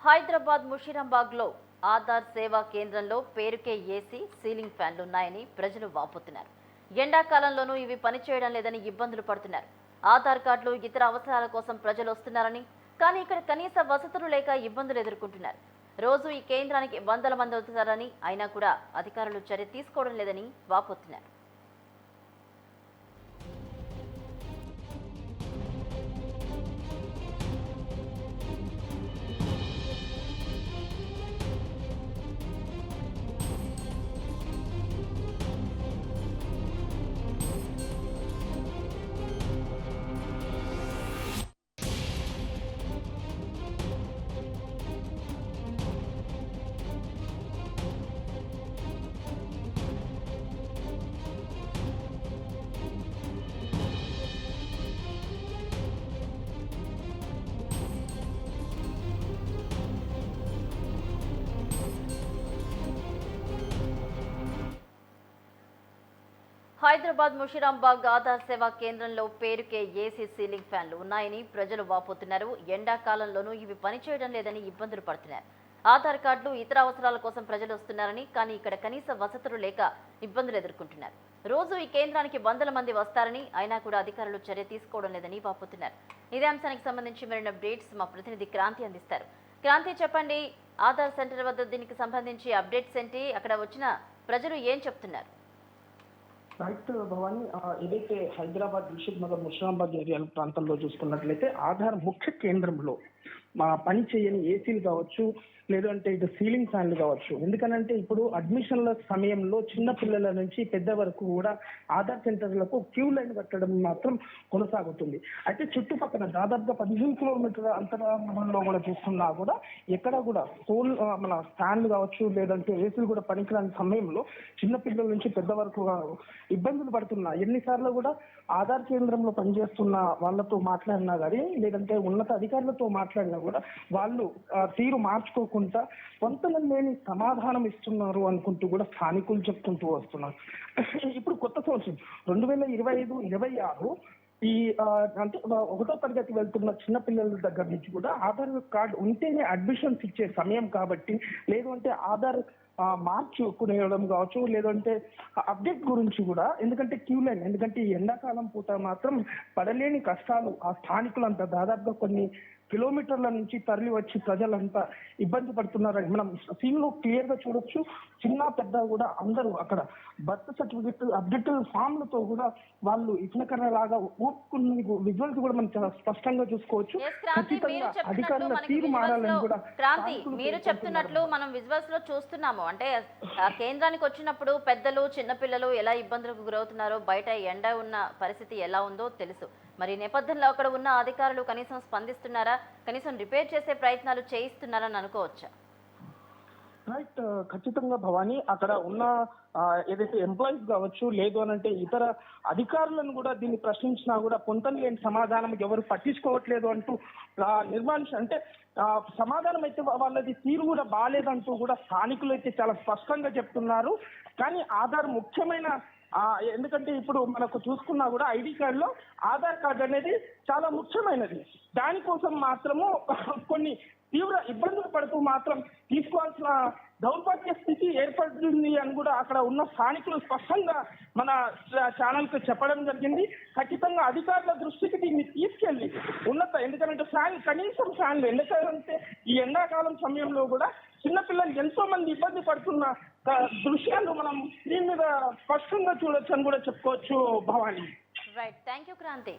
హైదరాబాద్ ముషీరాబాద్లో ఆధార్ సేవా కేంద్రంలో పేరుకే ఏసీ సీలింగ్ ఫ్యాన్లు ఉన్నాయని ప్రజలు వాపోతున్నారు. ఎండాకాలంలోనూ ఇవి పనిచేయడం లేదని ఇబ్బందులు పడుతున్నారు. ఆధార్ కార్డులు ఇతర అవసరాల కోసం ప్రజలు వస్తున్నారని, కానీ ఇక్కడ కనీస వసతులు లేక ఇబ్బందులు ఎదుర్కొంటున్నారు. రోజు ఈ కేంద్రానికి వందల మంది వస్తున్నారని, అయినా కూడా అధికారులు చర్య తీసుకోవడం లేదని వాపోతున్నారు. హైదరాబాద్ ముషీరాబాద్ ఆధార్ సేవా కేంద్రంలో పేరుకే ఏసీ సీలింగ్ ఫ్యాన్లు ఉన్నాయని ప్రజలు వాపోతున్నారు. ఎండాకాలంలోనూ ఇవి పనిచేయడం లేదని ఇబ్బందులు పడుతున్నారు. ఆధార్ కార్డులు ఇతర అవసరాల కోసం ప్రజలు వస్తున్నారని, కానీ ఇక్కడ కనీస వసతులు లేక ఇబ్బందులు ఎదుర్కొంటున్నారు. రోజు ఈ కేంద్రానికి వందల మంది వస్తారని, అయినా కూడా అధికారులు చర్య తీసుకోవడం లేదని వాపోతున్నారు. ఇదే అంశానికి సంబంధించి మరిన్ని అప్డేట్స్ మా ప్రతినిధి క్రాంతి అందిస్తారు. క్రాంతి, చెప్పండి, ఆధార్ సెంటర్ వద్ద దీనికి సంబంధించి అప్డేట్స్ ఏంటి? అక్కడ వచ్చిన ప్రజలు ఏం చెప్తున్నారు? రైట్ భవాని, ఏదైతే హైదరాబాద్ దిల్షుక్ నగర్ ముషీరాబాద్ ఏరియా ప్రాంతంలో చూసుకున్నట్లయితే ఆధార్ ముఖ్య కేంద్రంలో పని చేయని ఏసీలు కావచ్చు, లేదంటే ఇటు సీలింగ్ ఫ్యాన్లు కావచ్చు. ఎందుకనంటే ఇప్పుడు అడ్మిషన్ల సమయంలో చిన్న పిల్లల నుంచి పెద్ద వరకు కూడా ఆధార్ సెంటర్లకు క్యూ లైన్ కట్టడం మాత్రం కొనసాగుతుంది. అయితే చుట్టుపక్కల దాదాపుగా 15 కిలోమీటర్ల అంతరంలో కూడా చూస్తున్నా కూడా ఎక్కడ కూడా మన ఫ్యాన్లు కావచ్చు, లేదంటే ఏసీలు కూడా పనికిరాని సమయంలో చిన్న పిల్లల నుంచి పెద్ద వరకు ఇబ్బందులు పడుతున్నా. ఎన్నిసార్లు కూడా ఆధార్ కేంద్రంలో పనిచేస్తున్న వాళ్ళతో మాట్లాడినా కానీ, లేదంటే ఉన్నత అధికారులతో మాట్లాడినా కూడా వాళ్ళు తీరు మార్చుకోకుండా కొంతమంది లేని సమాధానం ఇస్తున్నారు అనుకుంటూ కూడా స్థానికులు చెప్తుంటూ వస్తున్నారు. ఇప్పుడు కొత్త సంవత్సరం 2025-26 ఈ అంటే 1వ తరగతి వెళ్తున్న చిన్నపిల్లల దగ్గర నుంచి కూడా ఆధార్ కార్డు ఉంటేనే అడ్మిషన్స్ ఇచ్చే సమయం కాబట్టి, లేదు అంటే ఆధార్ మార్చుకునేయడం కావచ్చు, లేదంటే అప్డేట్ గురించి కూడా, ఎందుకంటే క్యూ లైన్, ఎందుకంటే ఈ ఎండాకాలం పూట మాత్రం పడలేని కష్టాలు ఆ స్థానికులంతా దాదాపుగా కొన్ని కిలోమీటర్ల నుంచి తరలి వచ్చి ప్రజలంతా ఇబ్బంది పడుతున్నారని మనం సీన్ లో క్లియర్ గా చూడొచ్చు. చిన్న పెద్ద కూడా అందరూ అక్కడ బర్త్ సర్టిఫికెట్ అప్డేట్ ఫామ్లతో కూడా వాళ్ళు ఇచ్చిన లాగా ఊపుకున్న విజువల్స్ కూడా మనం చాలా స్పష్టంగా చూసుకోవచ్చు. ఖచ్చితంగా అధికారుల తీరు మారాలని కూడా క్రాంతి, మీరు చెప్తున్నట్లు మనం విజువల్స్ లో చూస్తున్నాము. అంటే కేంద్రానికి వచ్చినప్పుడు పెద్దలు చిన్నపిల్లలు ఎలా ఇబ్బందులకు గురవుతున్నారో, బయట ఎండ ఉన్న పరిస్థితి ఎలా ఉందో తెలుసు. మరి నేపథ్యంలో అక్కడ ఉన్న అధికారులు కనీసం స్పందిస్తున్నారా, కనీసం రిపేర్ చేసే ప్రయత్నాలు చేయిస్తున్నారని అనుకోవచ్చా? రైట్, ఖచ్చితంగా భవాని, అక్కడ ఉన్న ఏదైతే ఎంప్లాయీస్ కావచ్చు, లేదు అనంటే ఇతర అధికారులను కూడా దీన్ని ప్రశ్నించినా కూడా పొంతలేని సమాధానం ఎవరు పట్టించుకోవట్లేదు అంటూ నిర్మాణం అంటే సమాధానం అయితే వాళ్ళది తీరు కూడా బాగాలేదంటూ కూడా స్థానికులు అయితే చాలా స్పష్టంగా చెప్తున్నారు. కానీ ఆధార్ ముఖ్యమైన ఎందుకంటే ఇప్పుడు మనకు చూసుకున్నా కూడా ఐడి కార్డులో ఆధార్ కార్డు అనేది చాలా ముఖ్యమైనది. దానికోసం మాత్రము కొన్ని తీవ్ర ఇబ్బందులు పడుతూ మాత్రం తీసుకోవాల్సిన దౌర్భాగ్య స్థితి ఏర్పడుతుంది అని కూడా అక్కడ ఉన్న స్థానికులు స్పష్టంగా మన ఛానల్కి చెప్పడం జరిగింది. ఖచ్చితంగా అధికారుల దృష్టికి దీన్ని తీసుకెళ్ళి ఎందుకంటే కనీసం ఫ్యాన్లు, ఎందుకంటే ఈ ఎండాకాలం సమయంలో కూడా చిన్నపిల్లలు ఎంతో మంది ఇబ్బంది పడుతున్న దృశ్యాలు మనం స్క్రీన్ మీద స్పష్టంగా చూడొచ్చు అని కూడా చెప్పుకోవచ్చు Bhavani. Right, thank you Kranti.